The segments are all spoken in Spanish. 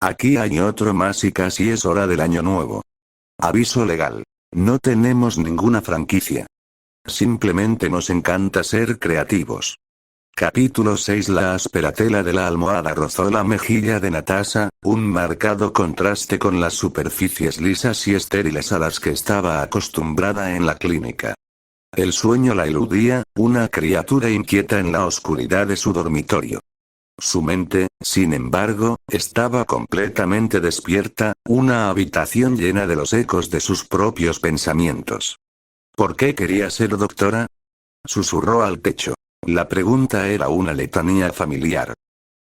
Aquí hay otro más y casi es hora del año nuevo. Aviso legal. No tenemos ninguna franquicia. Simplemente nos encanta ser creativos. Capítulo 6. La áspera tela de la almohada rozó la mejilla de Natasha, un marcado contraste con las superficies lisas y estériles a las que estaba acostumbrada en la clínica. El sueño la eludía, una criatura inquieta en la oscuridad de su dormitorio. Su mente, sin embargo, estaba completamente despierta, una habitación llena de los ecos de sus propios pensamientos. ¿Por qué quería ser doctora? Susurró al techo. La pregunta era una letanía familiar.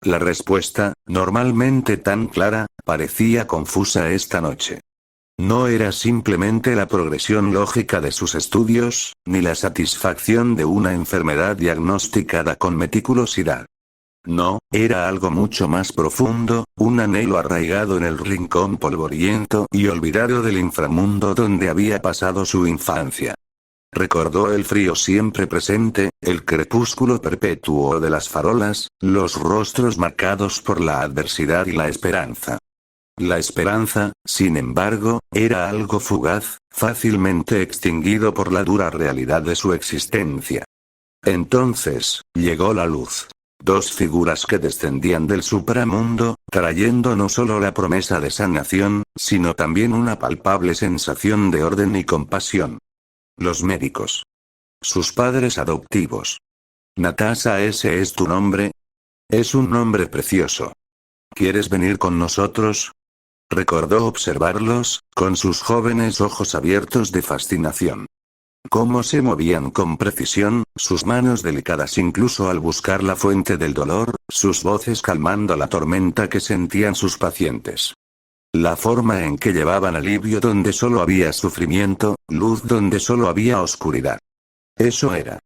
La respuesta, normalmente tan clara, parecía confusa esta noche. No era simplemente la progresión lógica de sus estudios, ni la satisfacción de una enfermedad diagnosticada con meticulosidad. No, era algo mucho más profundo, un anhelo arraigado en el rincón polvoriento y olvidado del inframundo donde había pasado su infancia. Recordó el frío siempre presente, el crepúsculo perpetuo de las farolas, los rostros marcados por la adversidad y la esperanza. La esperanza, sin embargo, era algo fugaz, fácilmente extinguido por la dura realidad de su existencia. Entonces, llegó la luz. Dos figuras que descendían del supramundo, trayendo no solo la promesa de sanación, sino también una palpable sensación de orden y compasión. Los médicos. Sus padres adoptivos. Natasha, ¿ese es tu nombre? Es un nombre precioso. ¿Quieres venir con nosotros? Recordó observarlos, con sus jóvenes ojos abiertos de fascinación. Cómo se movían con precisión, sus manos delicadas incluso al buscar la fuente del dolor, sus voces calmando la tormenta que sentían sus pacientes. La forma en que llevaban alivio donde solo había sufrimiento, luz donde solo había oscuridad. Eso era.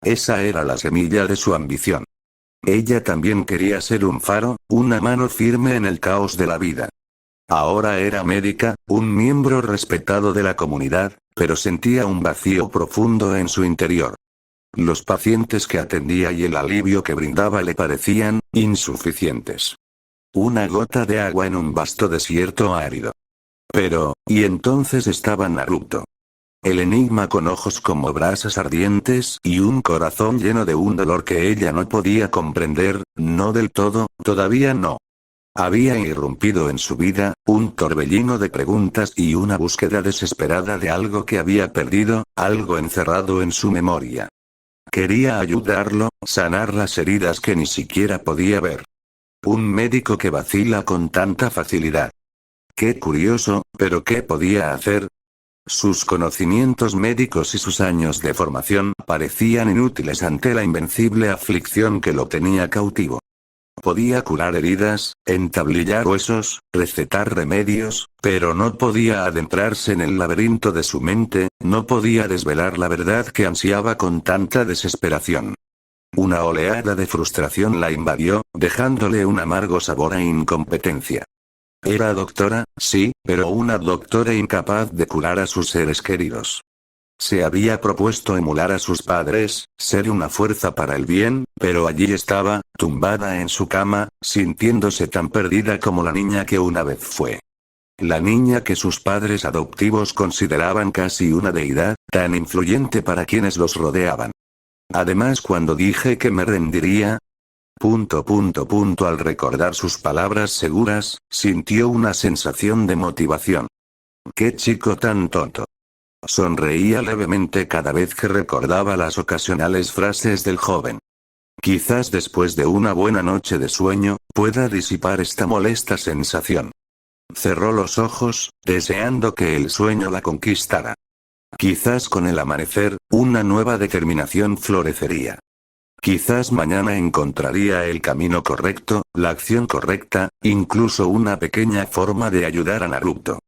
Esa era la semilla de su ambición. Ella también quería ser un faro, una mano firme en el caos de la vida. Ahora era médica, un miembro respetado de la comunidad, pero sentía un vacío profundo en su interior. Los pacientes que atendía y el alivio que brindaba le parecían insuficientes. Una gota de agua en un vasto desierto árido. Pero, ¿y entonces estaba Naruto? El enigma con ojos como brasas ardientes y un corazón lleno de un dolor que ella no podía comprender, no del todo, todavía no. Había irrumpido en su vida, un torbellino de preguntas y una búsqueda desesperada de algo que había perdido, algo encerrado en su memoria. Quería ayudarlo, sanar las heridas que ni siquiera podía ver. Un médico que vacila con tanta facilidad. Qué curioso, pero ¿qué podía hacer? Sus conocimientos médicos y sus años de formación parecían inútiles ante la invencible aflicción que lo tenía cautivo. Podía curar heridas, entablillar huesos, recetar remedios, pero no podía adentrarse en el laberinto de su mente, no podía desvelar la verdad que ansiaba con tanta desesperación. Una oleada de frustración la invadió, dejándole un amargo sabor a incompetencia. Era doctora, sí, pero una doctora incapaz de curar a sus seres queridos. Se había propuesto emular a sus padres, ser una fuerza para el bien, pero allí estaba, tumbada en su cama, sintiéndose tan perdida como la niña que una vez fue. La niña que sus padres adoptivos consideraban casi una deidad, tan influyente para quienes los rodeaban. Además, cuando dije que me rendiría... Al recordar sus palabras seguras, sintió una sensación de motivación. ¡Qué chico tan tonto! Sonreía levemente cada vez que recordaba las ocasionales frases del joven. Quizás después de una buena noche de sueño, pueda disipar esta molesta sensación. Cerró los ojos, deseando que el sueño la conquistara. Quizás con el amanecer, una nueva determinación florecería. Quizás mañana encontraría el camino correcto, la acción correcta, incluso una pequeña forma de ayudar a Naruto.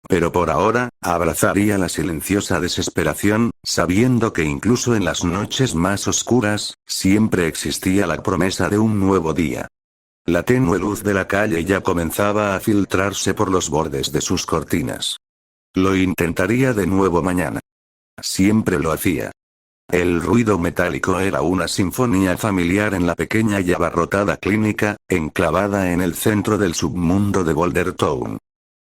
Pero por ahora, abrazaría la silenciosa desesperación, sabiendo que incluso en las noches más oscuras, siempre existía la promesa de un nuevo día. La tenue luz de la calle ya comenzaba a filtrarse por los bordes de sus cortinas. Lo intentaría de nuevo mañana. Siempre lo hacía. El ruido metálico era una sinfonía familiar en la pequeña y abarrotada clínica, enclavada en el centro del submundo de Boulder Town.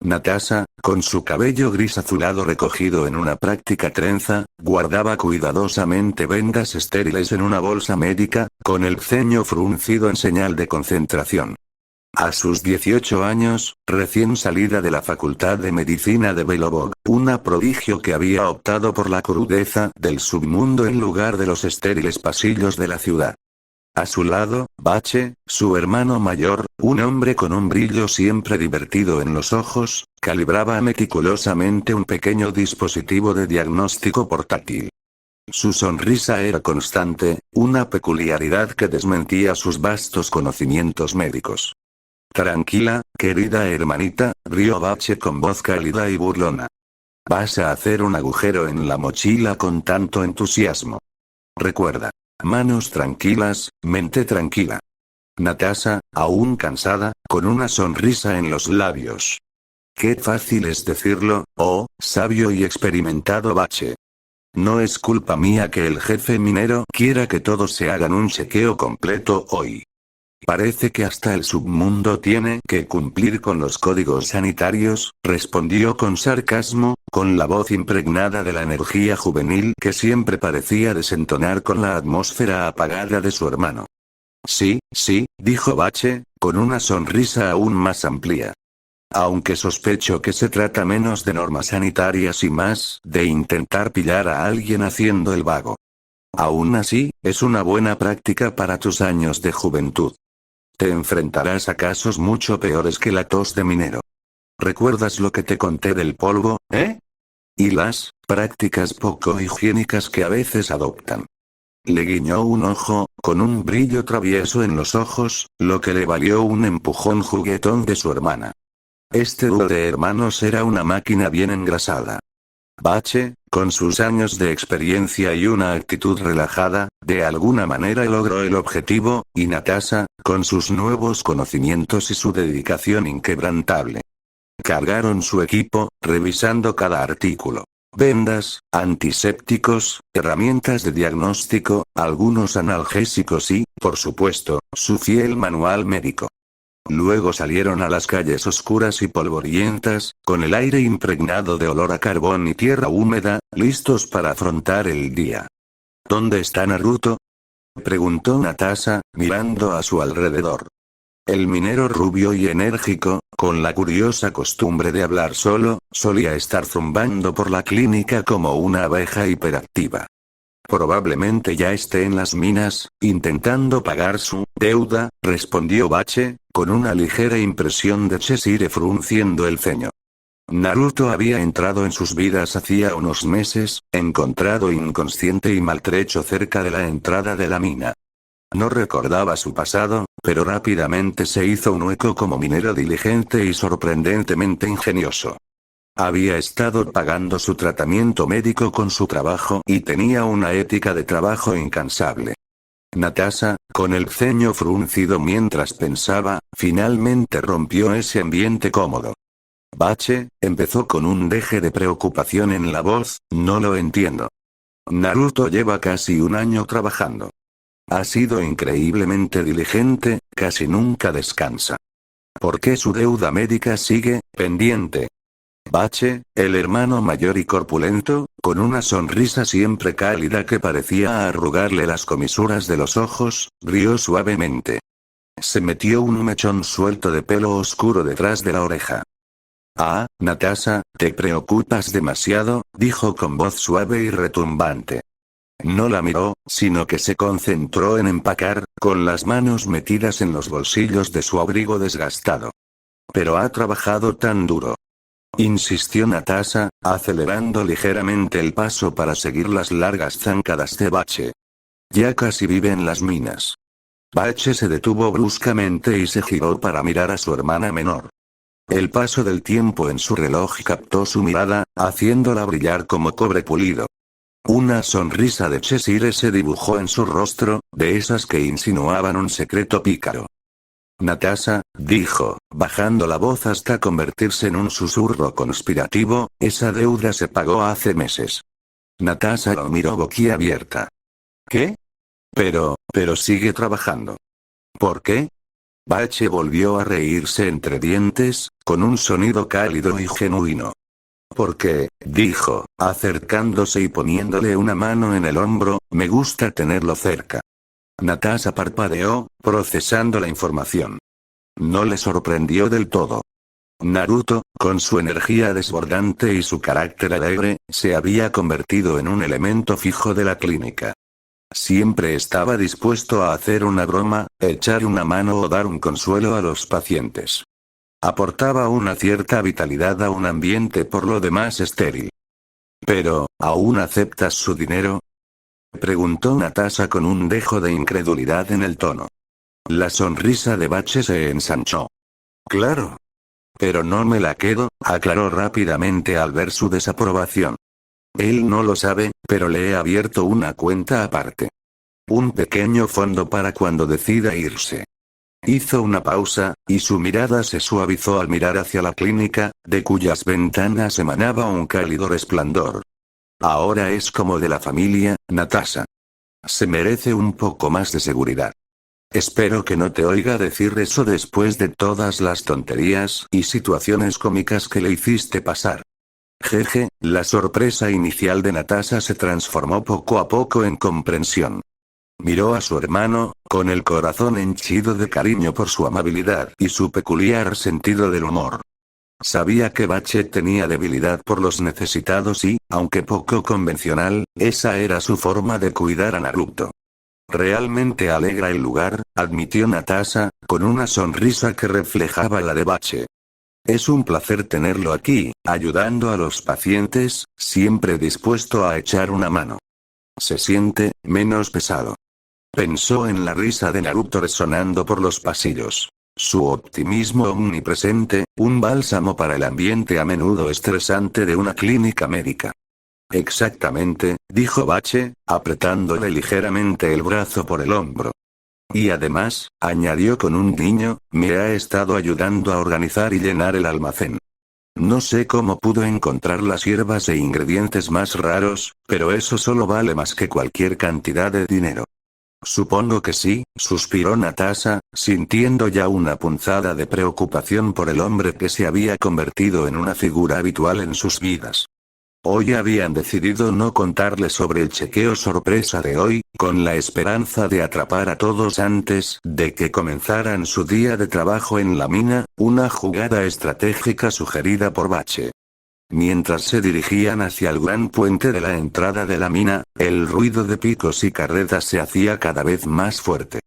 Natasha, con su cabello gris azulado recogido en una práctica trenza, guardaba cuidadosamente vendas estériles en una bolsa médica, con el ceño fruncido en señal de concentración. A sus 18 años, recién salida de la Facultad de Medicina de Belobog, una prodigio que había optado por la crudeza del submundo en lugar de los estériles pasillos de la ciudad. A su lado, Bache, su hermano mayor, un hombre con un brillo siempre divertido en los ojos, calibraba meticulosamente un pequeño dispositivo de diagnóstico portátil. Su sonrisa era constante, una peculiaridad que desmentía sus vastos conocimientos médicos. Tranquila, querida hermanita, rió Bache con voz cálida y burlona. Vas a hacer un agujero en la mochila con tanto entusiasmo. Recuerda. Manos tranquilas, mente tranquila. Natasha, aún cansada, con una sonrisa en los labios. Qué fácil es decirlo, oh, sabio y experimentado Bache. No es culpa mía que el jefe minero quiera que todos se hagan un chequeo completo hoy. Parece que hasta el submundo tiene que cumplir con los códigos sanitarios, respondió con sarcasmo, con la voz impregnada de la energía juvenil que siempre parecía desentonar con la atmósfera apagada de su hermano. Sí, dijo Bache, con una sonrisa aún más amplia. Aunque sospecho que se trata menos de normas sanitarias y más de intentar pillar a alguien haciendo el vago. Aún así, es una buena práctica para tus años de juventud. Te enfrentarás a casos mucho peores que la tos de minero. ¿Recuerdas lo que te conté del polvo, eh? Y las prácticas poco higiénicas que a veces adoptan. Le guiñó un ojo, con un brillo travieso en los ojos, lo que le valió un empujón juguetón de su hermana. Este dúo de hermanos era una máquina bien engrasada. Bache, con sus años de experiencia y una actitud relajada, de alguna manera logró el objetivo, y Natasha, con sus nuevos conocimientos y su dedicación inquebrantable. Cargaron su equipo, revisando cada artículo. Vendas, antisépticos, herramientas de diagnóstico, algunos analgésicos y, por supuesto, su fiel manual médico. Luego salieron a las calles oscuras y polvorientas, con el aire impregnado de olor a carbón y tierra húmeda, listos para afrontar el día. ¿Dónde está Naruto?, preguntó Natasha, mirando a su alrededor. El minero rubio y enérgico, con la curiosa costumbre de hablar solo, solía estar zumbando por la clínica como una abeja hiperactiva. Probablemente ya esté en las minas, intentando pagar su deuda, respondió Bache, con una ligera impresión de Cheshire frunciendo el ceño. Naruto había entrado en sus vidas hacía unos meses, encontrado inconsciente y maltrecho cerca de la entrada de la mina. No recordaba su pasado, pero rápidamente se hizo un hueco como minero diligente y sorprendentemente ingenioso. Había estado pagando su tratamiento médico con su trabajo y tenía una ética de trabajo incansable. Natasha, con el ceño fruncido mientras pensaba, finalmente rompió ese ambiente cómodo. Bache, empezó con un deje de preocupación en la voz, no lo entiendo. Naruto lleva casi un año trabajando. Ha sido increíblemente diligente, casi nunca descansa. ¿Por qué su deuda médica sigue pendiente? Bache, el hermano mayor y corpulento, con una sonrisa siempre cálida que parecía arrugarle las comisuras de los ojos, rió suavemente. Se metió un mechón suelto de pelo oscuro detrás de la oreja. Ah, Natasha, te preocupas demasiado, dijo con voz suave y retumbante. No la miró, sino que se concentró en empacar, con las manos metidas en los bolsillos de su abrigo desgastado. Pero ha trabajado tan duro. Insistió Natasha, acelerando ligeramente el paso para seguir las largas zancadas de Bache. Ya casi vive en las minas. Bache se detuvo bruscamente y se giró para mirar a su hermana menor. El paso del tiempo en su reloj captó su mirada, haciéndola brillar como cobre pulido. Una sonrisa de Cheshire se dibujó en su rostro, de esas que insinuaban un secreto pícaro. Natasha, dijo, bajando la voz hasta convertirse en un susurro conspirativo, esa deuda se pagó hace meses. Natasha lo miró boquiabierta. ¿Qué? Pero sigue trabajando. ¿Por qué? Bache volvió a reírse entre dientes, con un sonido cálido y genuino. Porque, dijo, acercándose y poniéndole una mano en el hombro, me gusta tenerlo cerca. Natasha parpadeó, procesando la información. No le sorprendió del todo. Naruto, con su energía desbordante y su carácter alegre, se había convertido en un elemento fijo de la clínica. Siempre estaba dispuesto a hacer una broma, echar una mano o dar un consuelo a los pacientes. Aportaba una cierta vitalidad a un ambiente por lo demás estéril. Pero, ¿aún aceptas su dinero? Preguntó Natasha con un dejo de incredulidad en el tono. La sonrisa de Bache se ensanchó. Claro. Pero no me la quedo, aclaró rápidamente al ver su desaprobación. Él no lo sabe, pero le he abierto una cuenta aparte. Un pequeño fondo para cuando decida irse. Hizo una pausa, y su mirada se suavizó al mirar hacia la clínica, de cuyas ventanas emanaba un cálido resplandor. Ahora es como de la familia, Natasha. Se merece un poco más de seguridad. Espero que no te oiga decir eso después de todas las tonterías y situaciones cómicas que le hiciste pasar. Jeje, la sorpresa inicial de Natasha se transformó poco a poco en comprensión. Miró a su hermano, con el corazón henchido de cariño por su amabilidad y su peculiar sentido del humor. Sabía que Bache tenía debilidad por los necesitados y, aunque poco convencional, esa era su forma de cuidar a Naruto. Realmente alegra el lugar, admitió Natasha, con una sonrisa que reflejaba la de Bache. Es un placer tenerlo aquí, ayudando a los pacientes, siempre dispuesto a echar una mano. Se siente menos pesado. Pensó en la risa de Naruto resonando por los pasillos. Su optimismo omnipresente, un bálsamo para el ambiente a menudo estresante de una clínica médica. Exactamente, dijo Bache, apretándole ligeramente el brazo por el hombro. Y además, añadió con un guiño, me ha estado ayudando a organizar y llenar el almacén. No sé cómo pudo encontrar las hierbas e ingredientes más raros, pero eso solo vale más que cualquier cantidad de dinero. Supongo que sí, suspiró Natasha, sintiendo ya una punzada de preocupación por el hombre que se había convertido en una figura habitual en sus vidas. Hoy habían decidido no contarle sobre el chequeo sorpresa de hoy, con la esperanza de atrapar a todos antes de que comenzaran su día de trabajo en la mina, una jugada estratégica sugerida por Bache. Mientras se dirigían hacia el gran puente de la entrada de la mina, el ruido de picos y carretas se hacía cada vez más fuerte.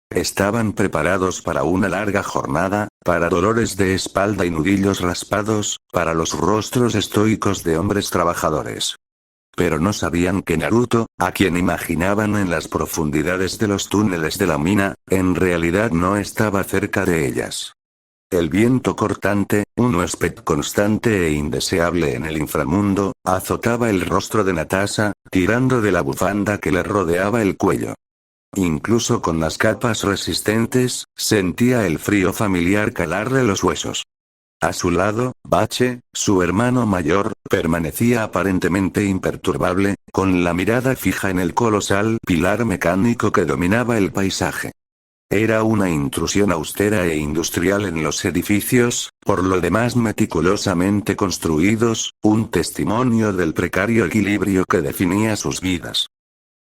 Estaban preparados para una larga jornada, para dolores de espalda y nudillos raspados, para los rostros estoicos de hombres trabajadores. Pero no sabían que Naruto, a quien imaginaban en las profundidades de los túneles de la mina, en realidad no estaba cerca de ellas. El viento cortante, un huésped constante e indeseable en el inframundo, azotaba el rostro de Natasha, tirando de la bufanda que le rodeaba el cuello. Incluso con las capas resistentes, sentía el frío familiar calarle los huesos. A su lado, Bache, su hermano mayor, permanecía aparentemente imperturbable, con la mirada fija en el colosal pilar mecánico que dominaba el paisaje. Era una intrusión austera e industrial en los edificios, por lo demás meticulosamente construidos, un testimonio del precario equilibrio que definía sus vidas.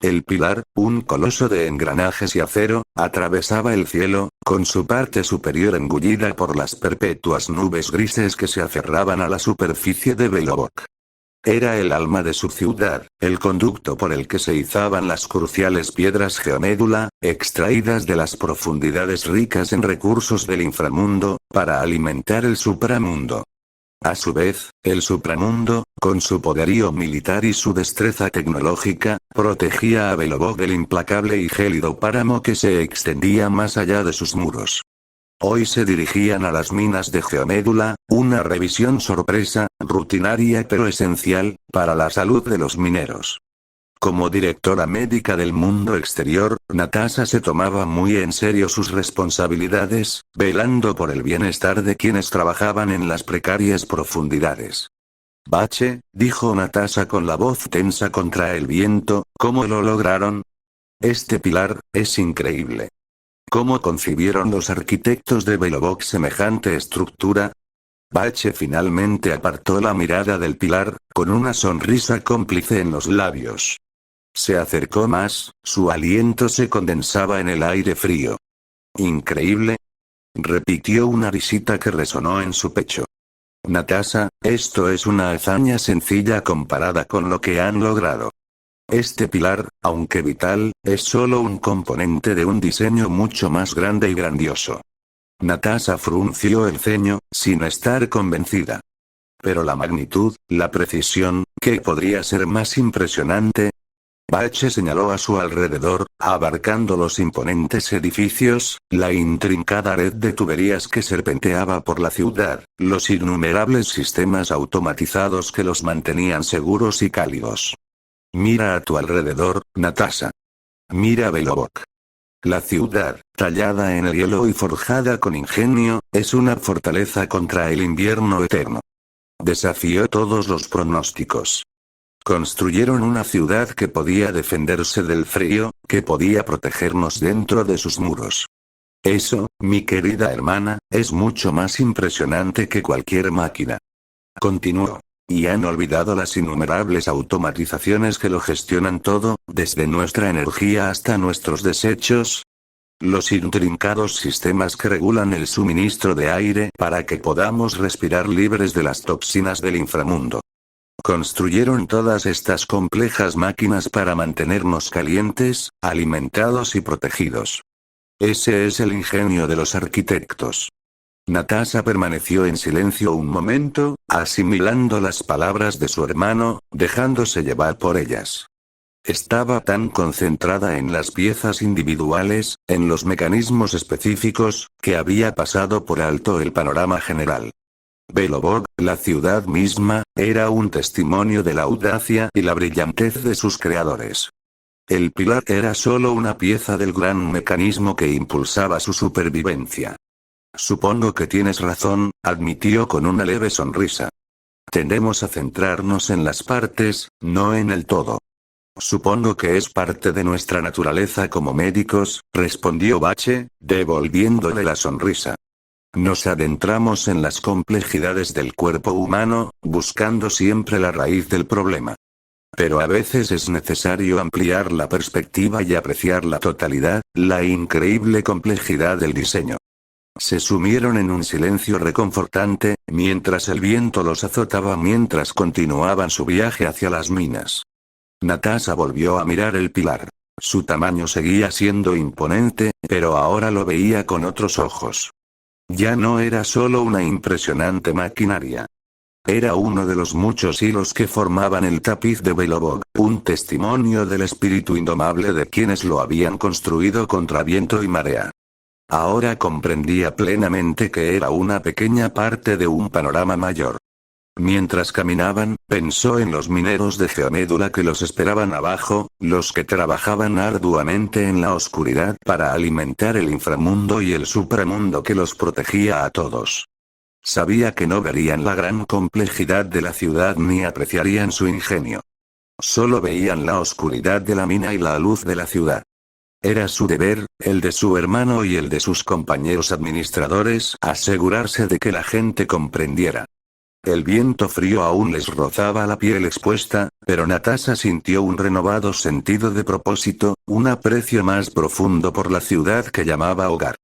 El pilar, un coloso de engranajes y acero, atravesaba el cielo, con su parte superior engullida por las perpetuas nubes grises que se aferraban a la superficie de Belobok. Era el alma de su ciudad, el conducto por el que se izaban las cruciales piedras geomédula, extraídas de las profundidades ricas en recursos del inframundo, para alimentar el supramundo. A su vez, el supramundo, con su poderío militar y su destreza tecnológica, protegía a Belobok del implacable y gélido páramo que se extendía más allá de sus muros. Hoy se dirigían a las minas de Geomédula, una revisión sorpresa, rutinaria pero esencial, para la salud de los mineros. Como directora médica del mundo exterior, Natasha se tomaba muy en serio sus responsabilidades, velando por el bienestar de quienes trabajaban en las precarias profundidades. Bache, dijo Natasha con la voz tensa contra el viento, ¿cómo lo lograron? Este pilar, es increíble. ¿Cómo concibieron los arquitectos de Belobog semejante estructura? Bache finalmente apartó la mirada del pilar, con una sonrisa cómplice en los labios. Se acercó más, su aliento se condensaba en el aire frío. ¿Increíble? Repitió una risita que resonó en su pecho. Natasha, esto es una hazaña sencilla comparada con lo que han logrado. Este pilar, aunque vital, es solo un componente de un diseño mucho más grande y grandioso. Natasha frunció el ceño, sin estar convencida. Pero la magnitud, la precisión, ¿qué podría ser más impresionante? Bache señaló a su alrededor, abarcando los imponentes edificios, la intrincada red de tuberías que serpenteaba por la ciudad, los innumerables sistemas automatizados que los mantenían seguros y cálidos. Mira a tu alrededor, Natasha. Mira Belobog. La ciudad, tallada en el hielo y forjada con ingenio, es una fortaleza contra el invierno eterno. Desafió todos los pronósticos. Construyeron una ciudad que podía defenderse del frío, que podía protegernos dentro de sus muros. Eso, mi querida hermana, es mucho más impresionante que cualquier máquina. Continuó. ¿Y han olvidado las innumerables automatizaciones que lo gestionan todo, desde nuestra energía hasta nuestros desechos? Los intrincados sistemas que regulan el suministro de aire para que podamos respirar libres de las toxinas del inframundo. Construyeron todas estas complejas máquinas para mantenernos calientes, alimentados y protegidos. Ese es el ingenio de los arquitectos. Natasha permaneció en silencio un momento, asimilando las palabras de su hermano, dejándose llevar por ellas. Estaba tan concentrada en las piezas individuales, en los mecanismos específicos, que había pasado por alto el panorama general. Belobog, la ciudad misma, era un testimonio de la audacia y la brillantez de sus creadores. El pilar era solo una pieza del gran mecanismo que impulsaba su supervivencia. Supongo que tienes razón, admitió con una leve sonrisa. Tendemos a centrarnos en las partes, no en el todo. Supongo que es parte de nuestra naturaleza como médicos, respondió Bache, devolviéndole la sonrisa. Nos adentramos en las complejidades del cuerpo humano, buscando siempre la raíz del problema. Pero a veces es necesario ampliar la perspectiva y apreciar la totalidad, la increíble complejidad del diseño. Se sumieron en un silencio reconfortante, mientras el viento los azotaba mientras continuaban su viaje hacia las minas. Natasha volvió a mirar el pilar. Su tamaño seguía siendo imponente, pero ahora lo veía con otros ojos. Ya no era solo una impresionante maquinaria. Era uno de los muchos hilos que formaban el tapiz de Belobog, un testimonio del espíritu indomable de quienes lo habían construido contra viento y marea. Ahora comprendía plenamente que era una pequeña parte de un panorama mayor. Mientras caminaban, pensó en los mineros de Geomédula que los esperaban abajo, los que trabajaban arduamente en la oscuridad para alimentar el inframundo y el supramundo que los protegía a todos. Sabía que no verían la gran complejidad de la ciudad ni apreciarían su ingenio. Solo veían la oscuridad de la mina y la luz de la ciudad. Era su deber, el de su hermano y el de sus compañeros administradores, asegurarse de que la gente comprendiera. El viento frío aún les rozaba la piel expuesta, pero Natasha sintió un renovado sentido de propósito, un aprecio más profundo por la ciudad que llamaba hogar.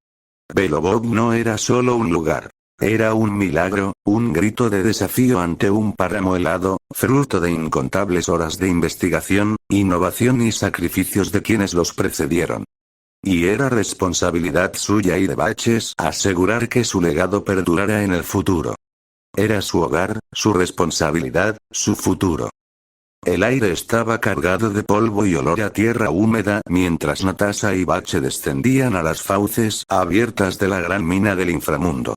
Belobog no era solo un lugar. Era un milagro, un grito de desafío ante un páramo helado, fruto de incontables horas de investigación, innovación y sacrificios de quienes los precedieron. Y era responsabilidad suya y de Baches asegurar que su legado perdurara en el futuro. Era su hogar, su responsabilidad, su futuro. El aire estaba cargado de polvo y olor a tierra húmeda mientras Natasha y Bache descendían a las fauces abiertas de la gran mina del inframundo.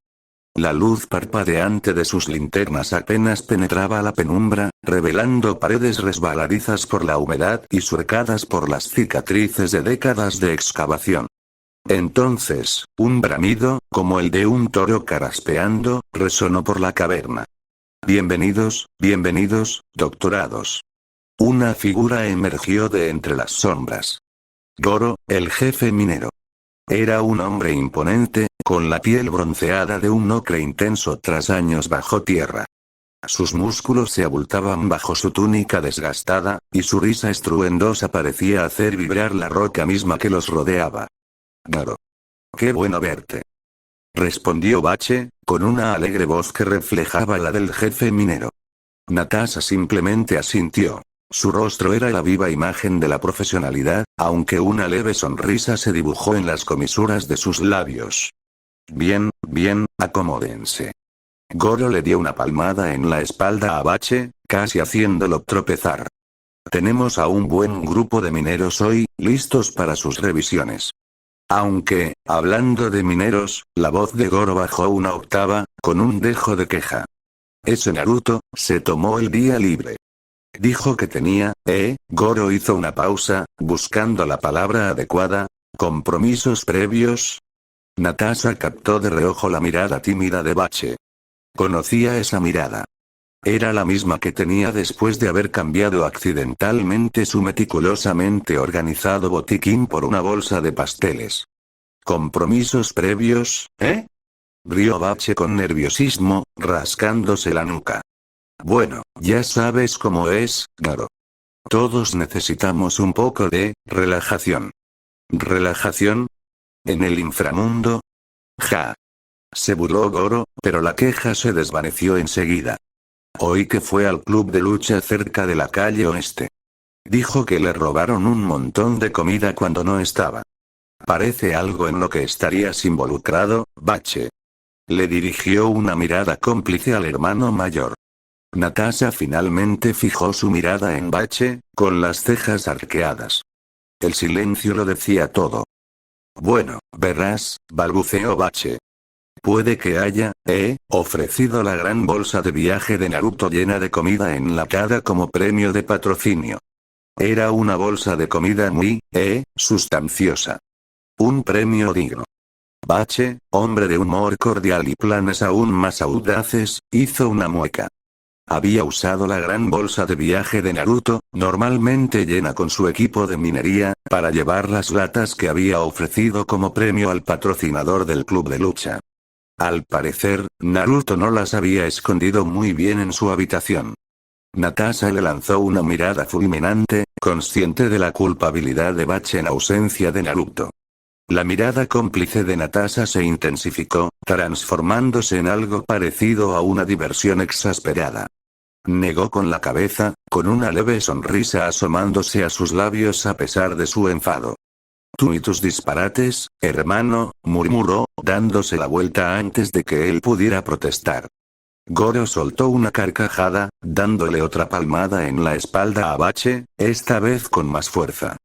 La luz parpadeante de sus linternas apenas penetraba la penumbra, revelando paredes resbaladizas por la humedad y surcadas por las cicatrices de décadas de excavación. Entonces, un bramido, como el de un toro carraspeando, resonó por la caverna. Bienvenidos, bienvenidos, doctorados. Una figura emergió de entre las sombras. Goro, el jefe minero. Era un hombre imponente, con la piel bronceada de un ocre intenso tras años bajo tierra. Sus músculos se abultaban bajo su túnica desgastada, y su risa estruendosa parecía hacer vibrar la roca misma que los rodeaba. Goro. Qué bueno verte. Respondió Bache, con una alegre voz que reflejaba la del jefe minero. Natasha simplemente asintió. Su rostro era la viva imagen de la profesionalidad, aunque una leve sonrisa se dibujó en las comisuras de sus labios. Bien, bien, acomódense. Goro le dio una palmada en la espalda a Bache, casi haciéndolo tropezar. Tenemos a un buen grupo de mineros hoy, listos para sus revisiones. Aunque, hablando de mineros, la voz de Goro bajó una octava, con un dejo de queja. Ese Naruto, se tomó el día libre. Dijo que tenía, Goro hizo una pausa, buscando la palabra adecuada. ¿Compromisos previos? Natasha captó de reojo la mirada tímida de Bache. Conocía esa mirada. Era la misma que tenía después de haber cambiado accidentalmente su meticulosamente organizado botiquín por una bolsa de pasteles. ¿Compromisos previos, rió Bache con nerviosismo, rascándose la nuca. Bueno, ya sabes cómo es, Goro. Todos necesitamos un poco de relajación. ¿Relajación? ¿En el inframundo? Ja. Se burló Goro, pero la queja se desvaneció enseguida. Oí que fue al club de lucha cerca de la calle oeste. Dijo que le robaron un montón de comida cuando no estaba. Parece algo en lo que estarías involucrado, Bache. Le dirigió una mirada cómplice al hermano mayor. Natasha finalmente fijó su mirada en Bache, con las cejas arqueadas. El silencio lo decía todo. Bueno, verás, balbuceó Bache. Puede que haya, ofrecido la gran bolsa de viaje de Naruto llena de comida enlatada como premio de patrocinio. Era una bolsa de comida muy, sustanciosa. Un premio digno. Bache, hombre de humor cordial y planes aún más audaces, hizo una mueca. Había usado la gran bolsa de viaje de Naruto, normalmente llena con su equipo de minería, para llevar las latas que había ofrecido como premio al patrocinador del club de lucha. Al parecer, Naruto no las había escondido muy bien en su habitación. Natasha le lanzó una mirada fulminante, consciente de la culpabilidad de Bache en ausencia de Naruto. La mirada cómplice de Natasha se intensificó, transformándose en algo parecido a una diversión exasperada. Negó con la cabeza, con una leve sonrisa asomándose a sus labios a pesar de su enfado. Tú y tus disparates, hermano, murmuró, dándose la vuelta antes de que él pudiera protestar. Goro soltó una carcajada, dándole otra palmada en la espalda a Bache, esta vez con más fuerza.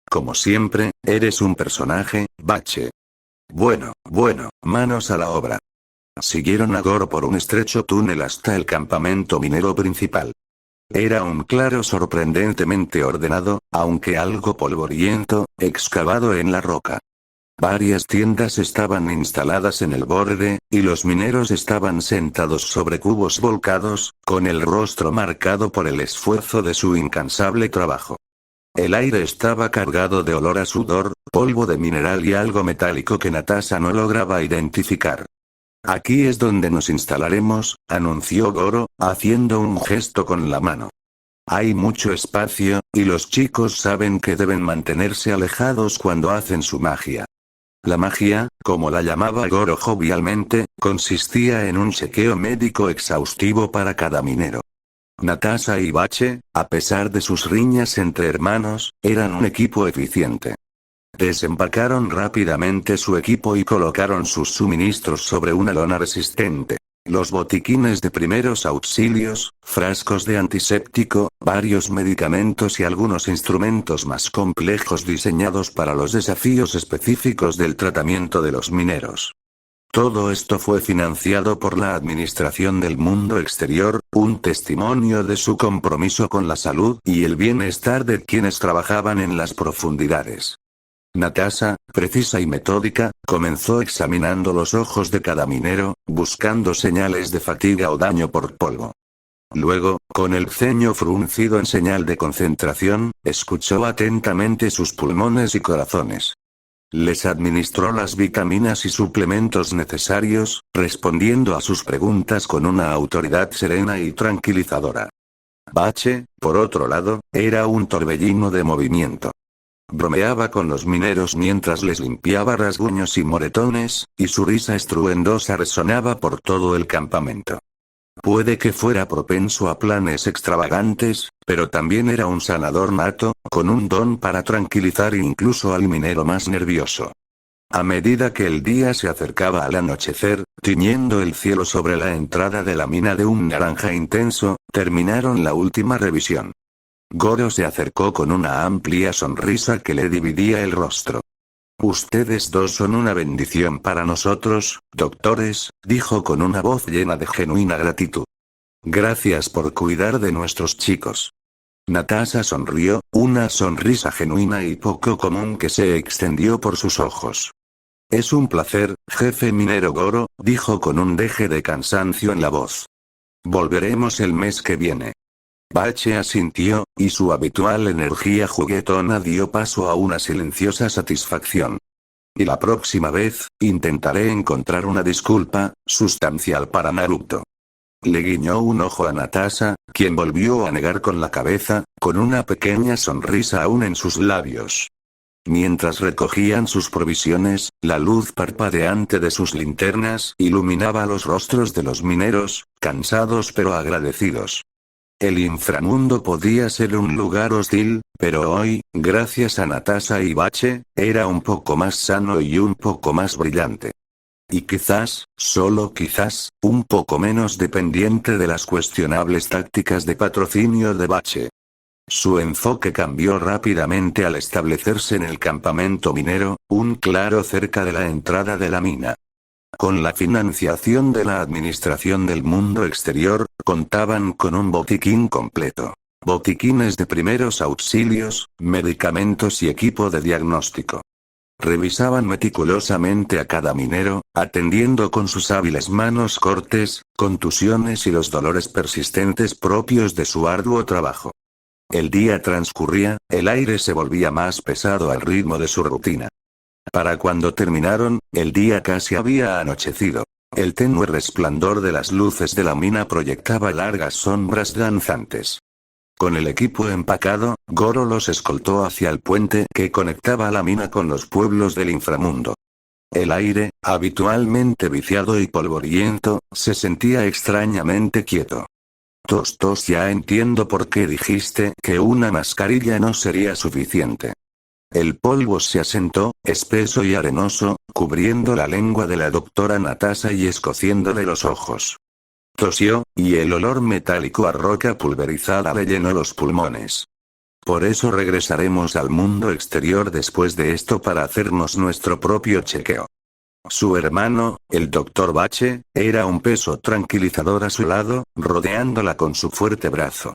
Como siempre, eres un personaje, Bache. Bueno, manos a la obra. Siguieron a Goro por un estrecho túnel hasta el campamento minero principal. Era un claro sorprendentemente ordenado, aunque algo polvoriento, excavado en la roca. Varias tiendas estaban instaladas en el borde, y los mineros estaban sentados sobre cubos volcados, con el rostro marcado por el esfuerzo de su incansable trabajo. El aire estaba cargado de olor a sudor, polvo de mineral y algo metálico que Natasha no lograba identificar. Aquí es donde nos instalaremos, anunció Goro, haciendo un gesto con la mano. Hay mucho espacio, y los chicos saben que deben mantenerse alejados cuando hacen su magia. La magia, como la llamaba Goro jovialmente, consistía en un chequeo médico exhaustivo para cada minero. Natasha y Bache, a pesar de sus riñas entre hermanos, eran un equipo eficiente. Desempacaron rápidamente su equipo y colocaron sus suministros sobre una lona resistente. Los botiquines de primeros auxilios, frascos de antiséptico, varios medicamentos y algunos instrumentos más complejos diseñados para los desafíos específicos del tratamiento de los mineros. Todo esto fue financiado por la Administración del Mundo Exterior, un testimonio de su compromiso con la salud y el bienestar de quienes trabajaban en las profundidades. Natasha, precisa y metódica, comenzó examinando los ojos de cada minero, buscando señales de fatiga o daño por polvo. Luego, con el ceño fruncido en señal de concentración, escuchó atentamente sus pulmones y corazones. Les administró las vitaminas y suplementos necesarios, respondiendo a sus preguntas con una autoridad serena y tranquilizadora. Bache, por otro lado, era un torbellino de movimiento. Bromeaba con los mineros mientras les limpiaba rasguños y moretones, y su risa estruendosa resonaba por todo el campamento. Puede que fuera propenso a planes extravagantes, pero también era un sanador nato, con un don para tranquilizar incluso al minero más nervioso. A medida que el día se acercaba al anochecer, tiñendo el cielo sobre la entrada de la mina de un naranja intenso, terminaron la última revisión. Goro se acercó con una amplia sonrisa que le dividía el rostro. Ustedes dos son una bendición para nosotros, doctores, dijo con una voz llena de genuina gratitud. Gracias por cuidar de nuestros chicos. Natasha sonrió, una sonrisa genuina y poco común que se extendió por sus ojos. Es un placer, jefe minero Goro, dijo con un deje de cansancio en la voz. Volveremos el mes que viene. Bache asintió, y su habitual energía juguetona dio paso a una silenciosa satisfacción. Y la próxima vez, intentaré encontrar una disculpa, sustancial para Naruto. Le guiñó un ojo a Natasha, quien volvió a negar con la cabeza, con una pequeña sonrisa aún en sus labios. Mientras recogían sus provisiones, la luz parpadeante de sus linternas iluminaba los rostros de los mineros, cansados pero agradecidos. El inframundo podía ser un lugar hostil, pero hoy, gracias a Natasha y Bache, era un poco más sano y un poco más brillante. Y quizás, solo quizás, un poco menos dependiente de las cuestionables tácticas de patrocinio de Bache. Su enfoque cambió rápidamente al establecerse en el campamento minero, un claro cerca de la entrada de la mina. Con la financiación de la Administración del Mundo Exterior, contaban con un botiquín completo. Botiquines de primeros auxilios, medicamentos y equipo de diagnóstico. Revisaban meticulosamente a cada minero, atendiendo con sus hábiles manos cortes, contusiones y los dolores persistentes propios de su arduo trabajo. El día transcurría, el aire se volvía más pesado al ritmo de su rutina. Para cuando terminaron, el día casi había anochecido. El tenue resplandor de las luces de la mina proyectaba largas sombras danzantes. Con el equipo empacado, Goro los escoltó hacia el puente que conectaba la mina con los pueblos del inframundo. El aire, habitualmente viciado y polvoriento, se sentía extrañamente quieto. Tos, ya entiendo por qué dijiste que una mascarilla no sería suficiente. El polvo se asentó, espeso y arenoso, cubriendo la lengua de la doctora Natasha y escociéndole los ojos. Tosió, y el olor metálico a roca pulverizada le llenó los pulmones. Por eso regresaremos al mundo exterior después de esto para hacernos nuestro propio chequeo. Su hermano, el Dr. Bache, era un peso tranquilizador a su lado, rodeándola con su fuerte brazo.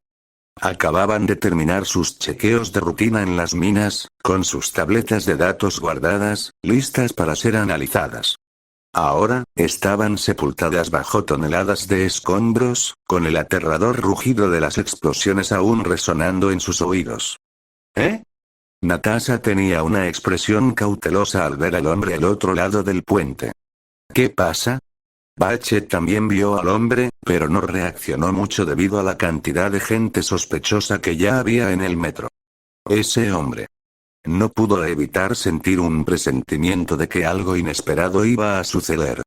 Acababan de terminar sus chequeos de rutina en las minas, con sus tabletas de datos guardadas, listas para ser analizadas. Ahora, estaban sepultadas bajo toneladas de escombros, con el aterrador rugido de las explosiones aún resonando en sus oídos. ¿Eh? Natasha tenía una expresión cautelosa al ver al hombre al otro lado del puente. ¿Qué pasa? Bache también vio al hombre, pero no reaccionó mucho debido a la cantidad de gente sospechosa que ya había en el metro. Ese hombre. No pudo evitar sentir un presentimiento de que algo inesperado iba a suceder.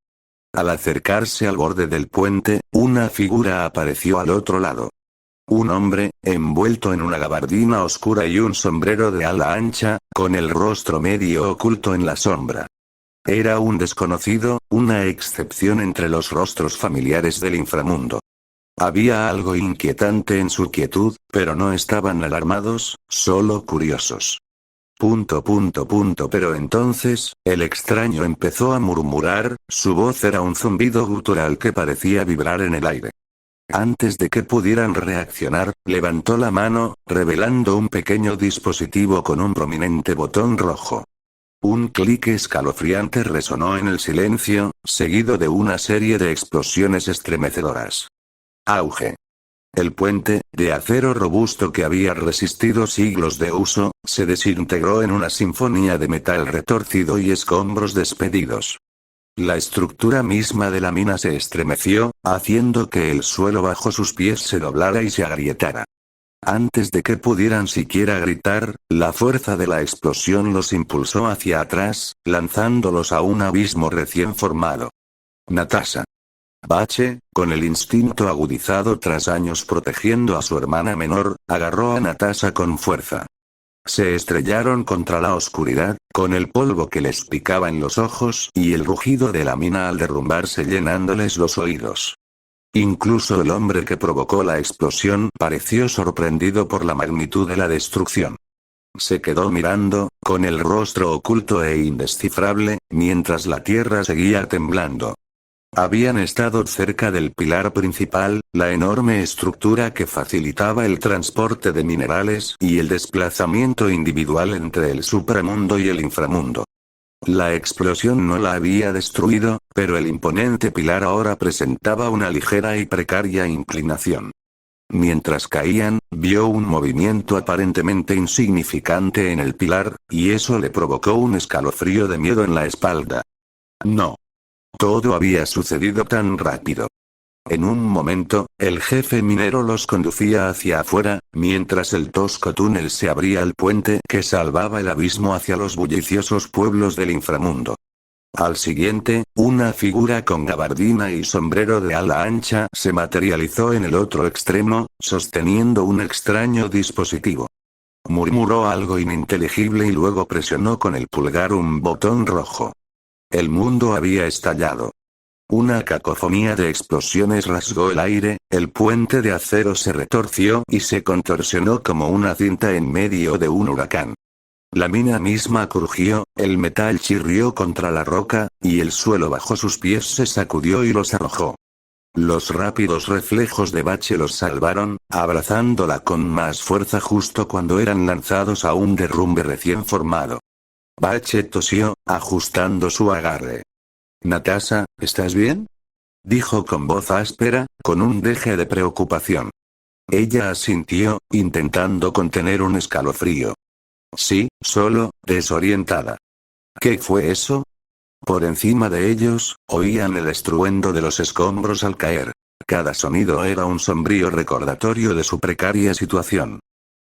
Al acercarse al borde del puente, una figura apareció al otro lado. Un hombre, envuelto en una gabardina oscura y un sombrero de ala ancha, con el rostro medio oculto en la sombra. Era un desconocido, una excepción entre los rostros familiares del inframundo. Había algo inquietante en su quietud, pero no estaban alarmados, solo curiosos. Pero entonces, el extraño empezó a murmurar, su voz era un zumbido gutural que parecía vibrar en el aire. Antes de que pudieran reaccionar, levantó la mano, revelando un pequeño dispositivo con un prominente botón rojo. Un clic escalofriante resonó en el silencio, seguido de una serie de explosiones estremecedoras. Auge. El puente, de acero robusto que había resistido siglos de uso, se desintegró en una sinfonía de metal retorcido y escombros despedidos. La estructura misma de la mina se estremeció, haciendo que el suelo bajo sus pies se doblara y se agrietara. Antes de que pudieran siquiera gritar, la fuerza de la explosión los impulsó hacia atrás, lanzándolos a un abismo recién formado. Natasha. Bache, con el instinto agudizado tras años protegiendo a su hermana menor, agarró a Natasha con fuerza. Se estrellaron contra la oscuridad, con el polvo que les picaba en los ojos y el rugido de la mina al derrumbarse llenándoles los oídos. Incluso el hombre que provocó la explosión pareció sorprendido por la magnitud de la destrucción. Se quedó mirando, con el rostro oculto e indescifrable, mientras la tierra seguía temblando. Habían estado cerca del pilar principal, la enorme estructura que facilitaba el transporte de minerales y el desplazamiento individual entre el supramundo y el inframundo. La explosión no la había destruido, pero el imponente pilar ahora presentaba una ligera y precaria inclinación. Mientras caían, vio un movimiento aparentemente insignificante en el pilar, y eso le provocó un escalofrío de miedo en la espalda. No. Todo había sucedido tan rápido. En un momento, el jefe minero los conducía hacia afuera, mientras el tosco túnel se abría al puente que salvaba el abismo hacia los bulliciosos pueblos del inframundo. Al siguiente, una figura con gabardina y sombrero de ala ancha se materializó en el otro extremo, sosteniendo un extraño dispositivo. Murmuró algo ininteligible y luego presionó con el pulgar un botón rojo. El mundo había estallado. Una cacofonía de explosiones rasgó el aire, el puente de acero se retorció y se contorsionó como una cinta en medio de un huracán. La mina misma crujió, el metal chirrió contra la roca, y el suelo bajo sus pies se sacudió y los arrojó. Los rápidos reflejos de Bache los salvaron, abrazándola con más fuerza justo cuando eran lanzados a un derrumbe recién formado. Bache tosió, ajustando su agarre. «Natasha, ¿estás bien?», dijo con voz áspera, con un deje de preocupación. Ella asintió, intentando contener un escalofrío. Sí, solo, desorientada. ¿Qué fue eso? Por encima de ellos, oían el estruendo de los escombros al caer. Cada sonido era un sombrío recordatorio de su precaria situación.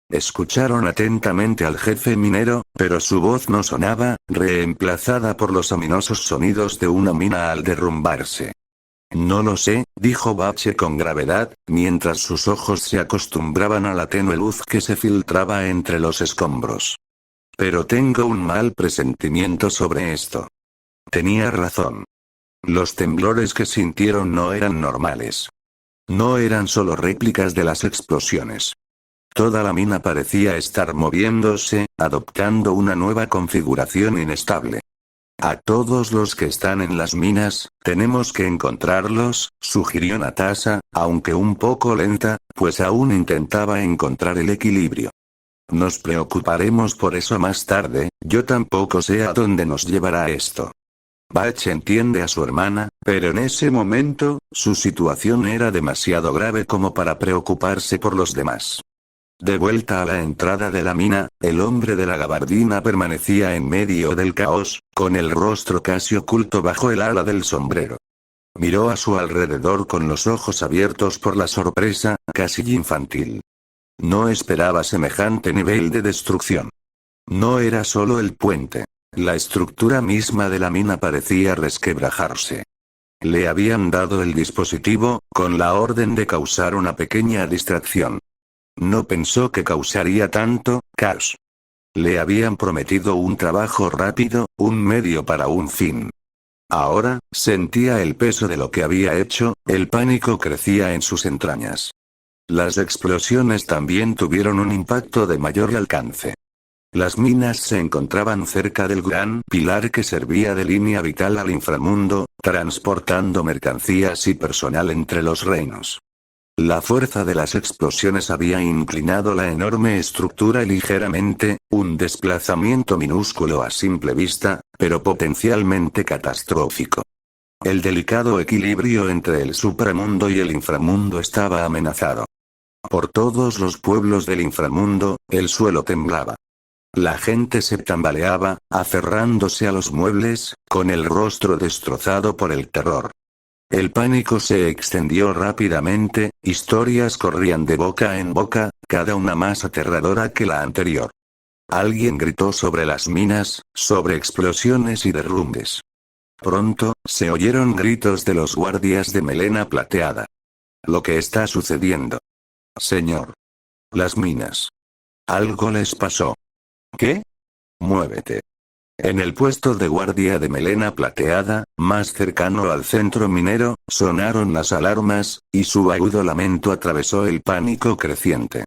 Escucharon atentamente al jefe minero, pero su voz no sonaba, reemplazada por los ominosos sonidos de una mina al derrumbarse. No lo sé, dijo Bache con gravedad, mientras sus ojos se acostumbraban a la tenue luz que se filtraba entre los escombros. Pero tengo un mal presentimiento sobre esto. Tenía razón. Los temblores que sintieron no eran normales. No eran solo réplicas de las explosiones. Toda la mina parecía estar moviéndose, adoptando una nueva configuración inestable. A todos los que están en las minas, tenemos que encontrarlos, sugirió Natasha, aunque un poco lenta, pues aún intentaba encontrar el equilibrio. Nos preocuparemos por eso más tarde, yo tampoco sé a dónde nos llevará esto. Bach entiende a su hermana, pero en ese momento, su situación era demasiado grave como para preocuparse por los demás. De vuelta a la entrada de la mina, el hombre de la gabardina permanecía en medio del caos, con el rostro casi oculto bajo el ala del sombrero. Miró a su alrededor con los ojos abiertos por la sorpresa, casi infantil. No esperaba semejante nivel de destrucción. No era solo el puente. La estructura misma de la mina parecía resquebrajarse. Le habían dado el dispositivo, con la orden de causar una pequeña distracción. No pensó que causaría tanto caos. Le habían prometido un trabajo rápido, un medio para un fin. Ahora, sentía el peso de lo que había hecho, el pánico crecía en sus entrañas. Las explosiones también tuvieron un impacto de mayor alcance. Las minas se encontraban cerca del gran pilar que servía de línea vital al inframundo, transportando mercancías y personal entre los reinos. La fuerza de las explosiones había inclinado la enorme estructura ligeramente, un desplazamiento minúsculo a simple vista, pero potencialmente catastrófico. El delicado equilibrio entre el supramundo y el inframundo estaba amenazado. Por todos los pueblos del inframundo, el suelo temblaba. La gente se tambaleaba, aferrándose a los muebles, con el rostro destrozado por el terror. El pánico se extendió rápidamente, historias corrían de boca en boca, cada una más aterradora que la anterior. Alguien gritó sobre las minas, sobre explosiones y derrumbes. Pronto, se oyeron gritos de los guardias de melena plateada. Lo que está sucediendo. Señor. Las minas. Algo les pasó. ¿Qué? Muévete. En el puesto de guardia de melena plateada, más cercano al centro minero, sonaron las alarmas, y su agudo lamento atravesó el pánico creciente.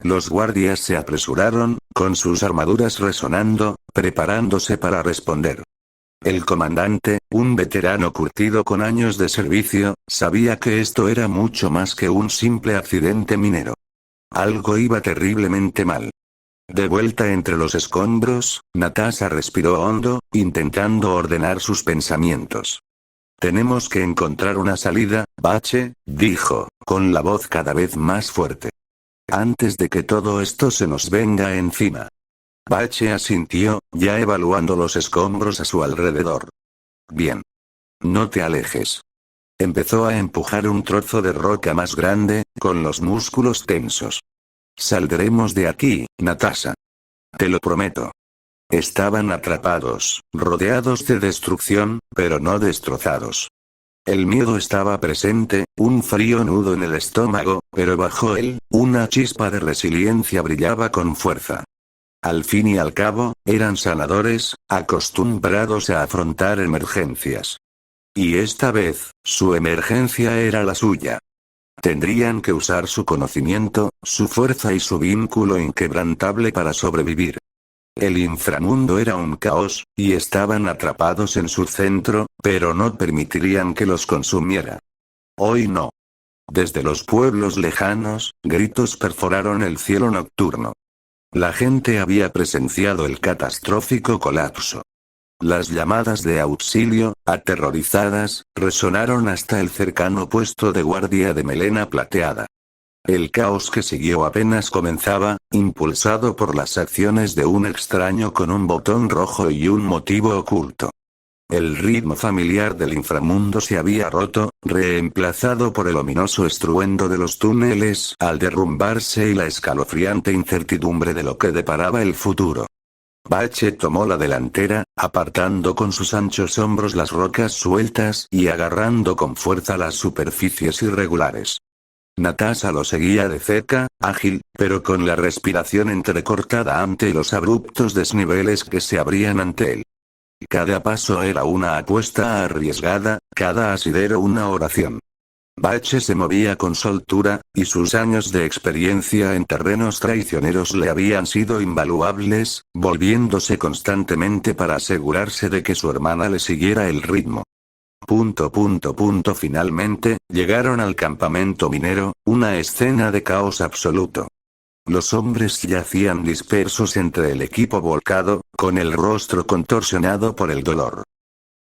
Los guardias se apresuraron, con sus armaduras resonando, preparándose para responder. El comandante, un veterano curtido con años de servicio, sabía que esto era mucho más que un simple accidente minero. Algo iba terriblemente mal. De vuelta entre los escombros, Natasha respiró hondo, intentando ordenar sus pensamientos. Tenemos que encontrar una salida, Bache, dijo, con la voz cada vez más fuerte. Antes de que todo esto se nos venga encima. Bache asintió, ya evaluando los escombros a su alrededor. Bien. No te alejes. Empezó a empujar un trozo de roca más grande, con los músculos tensos. Saldremos de aquí, Natasha. Te lo prometo. Estaban atrapados, rodeados de destrucción, pero no destrozados. El miedo estaba presente, un frío nudo en el estómago, pero bajo él, una chispa de resiliencia brillaba con fuerza. Al fin y al cabo, eran sanadores, acostumbrados a afrontar emergencias. Y esta vez, su emergencia era la suya. Tendrían que usar su conocimiento, su fuerza y su vínculo inquebrantable para sobrevivir. El inframundo era un caos, y estaban atrapados en su centro, pero no permitirían que los consumiera. Hoy no. Desde los pueblos lejanos, gritos perforaron el cielo nocturno. La gente había presenciado el catastrófico colapso. Las llamadas de auxilio, aterrorizadas, resonaron hasta el cercano puesto de guardia de melena plateada. El caos que siguió apenas comenzaba, impulsado por las acciones de un extraño con un botón rojo y un motivo oculto. El ritmo familiar del inframundo se había roto, reemplazado por el ominoso estruendo de los túneles al derrumbarse y la escalofriante incertidumbre de lo que deparaba el futuro. Bache tomó la delantera, apartando con sus anchos hombros las rocas sueltas y agarrando con fuerza las superficies irregulares. Natasha lo seguía de cerca, ágil, pero con la respiración entrecortada ante los abruptos desniveles que se abrían ante él. Cada paso era una apuesta arriesgada, cada asidero una oración. Bache se movía con soltura, y sus años de experiencia en terrenos traicioneros le habían sido invaluables, volviéndose constantemente para asegurarse de que su hermana le siguiera el ritmo. Finalmente, llegaron al campamento minero, una escena de caos absoluto. Los hombres yacían dispersos entre el equipo volcado, con el rostro contorsionado por el dolor.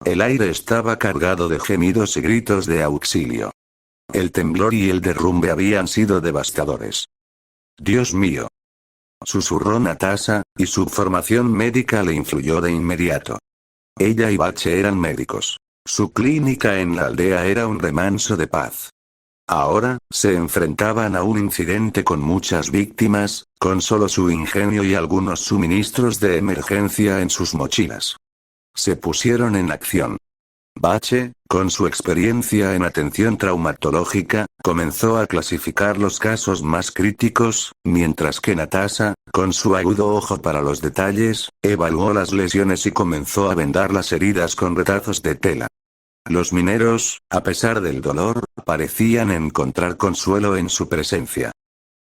El aire estaba cargado de gemidos y gritos de auxilio. El temblor y el derrumbe habían sido devastadores. Dios mío. Susurró Natasha, y su formación médica le influyó de inmediato. Ella y Bache eran médicos. Su clínica en la aldea era un remanso de paz. Ahora, se enfrentaban a un incidente con muchas víctimas, con solo su ingenio y algunos suministros de emergencia en sus mochilas. Se pusieron en acción. Bache, con su experiencia en atención traumatológica, comenzó a clasificar los casos más críticos, mientras que Natasha, con su agudo ojo para los detalles, evaluó las lesiones y comenzó a vendar las heridas con retazos de tela. Los mineros, a pesar del dolor, parecían encontrar consuelo en su presencia.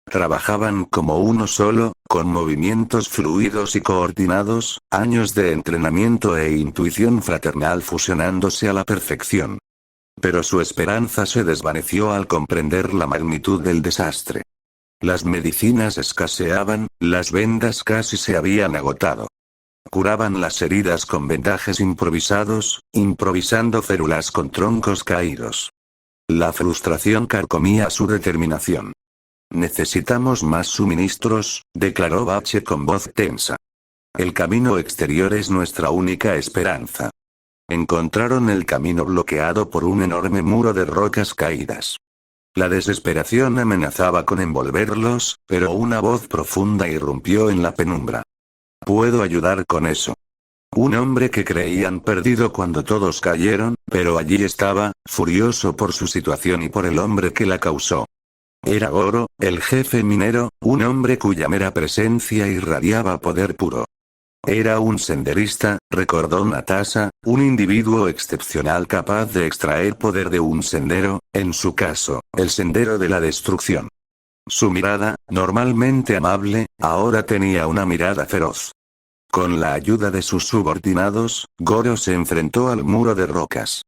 Trabajaban como uno solo, con movimientos fluidos y coordinados, años de entrenamiento e intuición fraternal fusionándose a la perfección. Pero su esperanza se desvaneció al comprender la magnitud del desastre. Las medicinas escaseaban, las vendas casi se habían agotado. Curaban las heridas con vendajes improvisados, improvisando férulas con troncos caídos. La frustración carcomía su determinación. Necesitamos más suministros, declaró Bache con voz tensa. El camino exterior es nuestra única esperanza. Encontraron el camino bloqueado por un enorme muro de rocas caídas. La desesperación amenazaba con envolverlos, pero una voz profunda irrumpió en la penumbra. Puedo ayudar con eso. Un hombre que creían perdido cuando todos cayeron, pero allí estaba, furioso por su situación y por el hombre que la causó. Era Goro, el jefe minero, un hombre cuya mera presencia irradiaba poder puro. Era un senderista, recordó Natasha, un individuo excepcional capaz de extraer poder de un sendero, en su caso, el sendero de la destrucción. Su mirada, normalmente amable, ahora tenía una mirada feroz. Con la ayuda de sus subordinados, Goro se enfrentó al muro de rocas.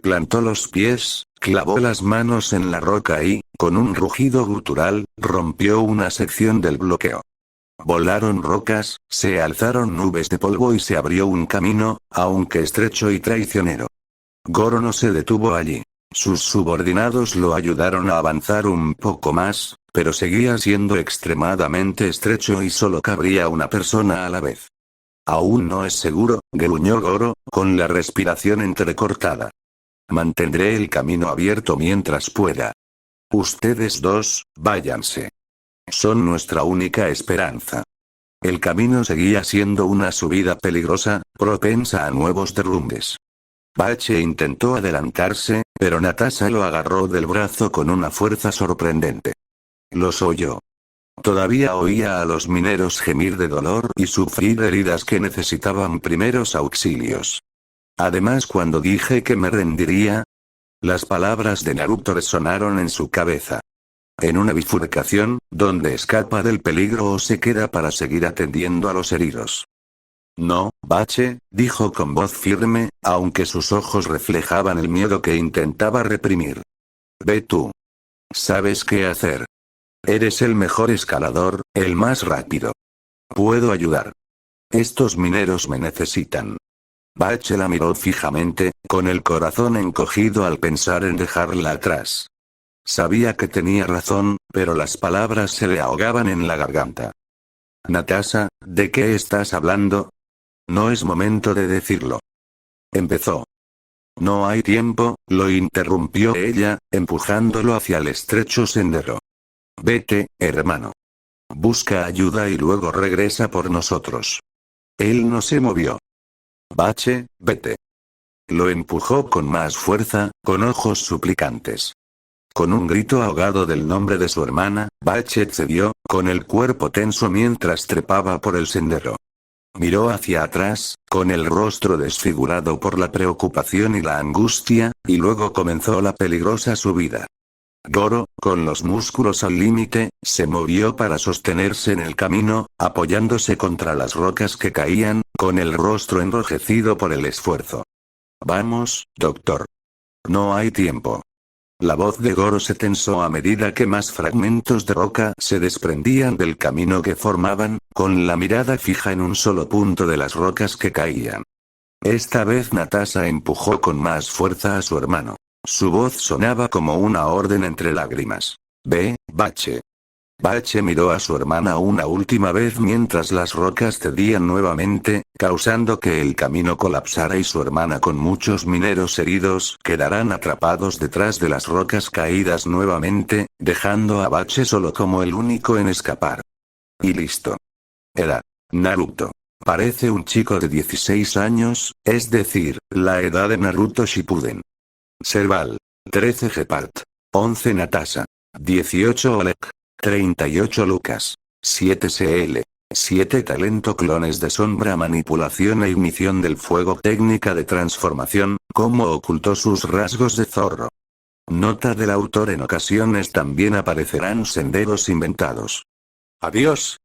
Plantó los pies, clavó las manos en la roca y, con un rugido gutural, rompió una sección del bloqueo. Volaron rocas, se alzaron nubes de polvo y se abrió un camino, aunque estrecho y traicionero. Goro no se detuvo allí. Sus subordinados lo ayudaron a avanzar un poco más, pero seguía siendo extremadamente estrecho y solo cabría una persona a la vez. Aún no es seguro, gruñó Goro, con la respiración entrecortada. Mantendré el camino abierto mientras pueda. Ustedes dos, váyanse. Son nuestra única esperanza. El camino seguía siendo una subida peligrosa, propensa a nuevos derrumbes. Bache intentó adelantarse, pero Natasha lo agarró del brazo con una fuerza sorprendente. Los oyó. Todavía oía a los mineros gemir de dolor y sufrir heridas que necesitaban primeros auxilios. Además, cuando dije que me rendiría, las palabras de Naruto resonaron en su cabeza. En una bifurcación, donde escapa del peligro o se queda para seguir atendiendo a los heridos. No, Bache, dijo con voz firme, aunque sus ojos reflejaban el miedo que intentaba reprimir. Ve tú. Sabes qué hacer. Eres el mejor escalador, el más rápido. Puedo ayudar. Estos mineros me necesitan. Bache la miró fijamente, con el corazón encogido al pensar en dejarla atrás. Sabía que tenía razón, pero las palabras se le ahogaban en la garganta. Natasha, ¿de qué estás hablando? No es momento de decirlo. Empezó. No hay tiempo, lo interrumpió ella, empujándolo hacia el estrecho sendero. Vete, hermano. Busca ayuda y luego regresa por nosotros. Él no se movió. Bache, vete. Lo empujó con más fuerza, con ojos suplicantes. Con un grito ahogado del nombre de su hermana, Bache cedió, con el cuerpo tenso mientras trepaba por el sendero. Miró hacia atrás, con el rostro desfigurado por la preocupación y la angustia, y luego comenzó la peligrosa subida. Goro, con los músculos al límite, se movió para sostenerse en el camino, apoyándose contra las rocas que caían, con el rostro enrojecido por el esfuerzo. Vamos, doctor. No hay tiempo. La voz de Goro se tensó a medida que más fragmentos de roca se desprendían del camino que formaban, con la mirada fija en un solo punto de las rocas que caían. Esta vez Natasha empujó con más fuerza a su hermano. Su voz sonaba como una orden entre lágrimas. Ve, Bache. Bache miró a su hermana una última vez mientras las rocas cedían nuevamente, causando que el camino colapsara y su hermana con muchos mineros heridos quedarán atrapados detrás de las rocas caídas nuevamente, dejando a Bache solo como el único en escapar. Y listo. Era Naruto. Parece un chico de 16 años, es decir, la edad de Naruto Shippuden. Serval. 13 Gepard. 11 Natasha. 18 Oleg. 38 Lucas. 7 CL. 7 Talento Clones de sombra, manipulación e ignición del fuego, técnica de transformación, cómo ocultó sus rasgos de zorro. Nota del autor: en ocasiones también aparecerán senderos inventados. Adiós.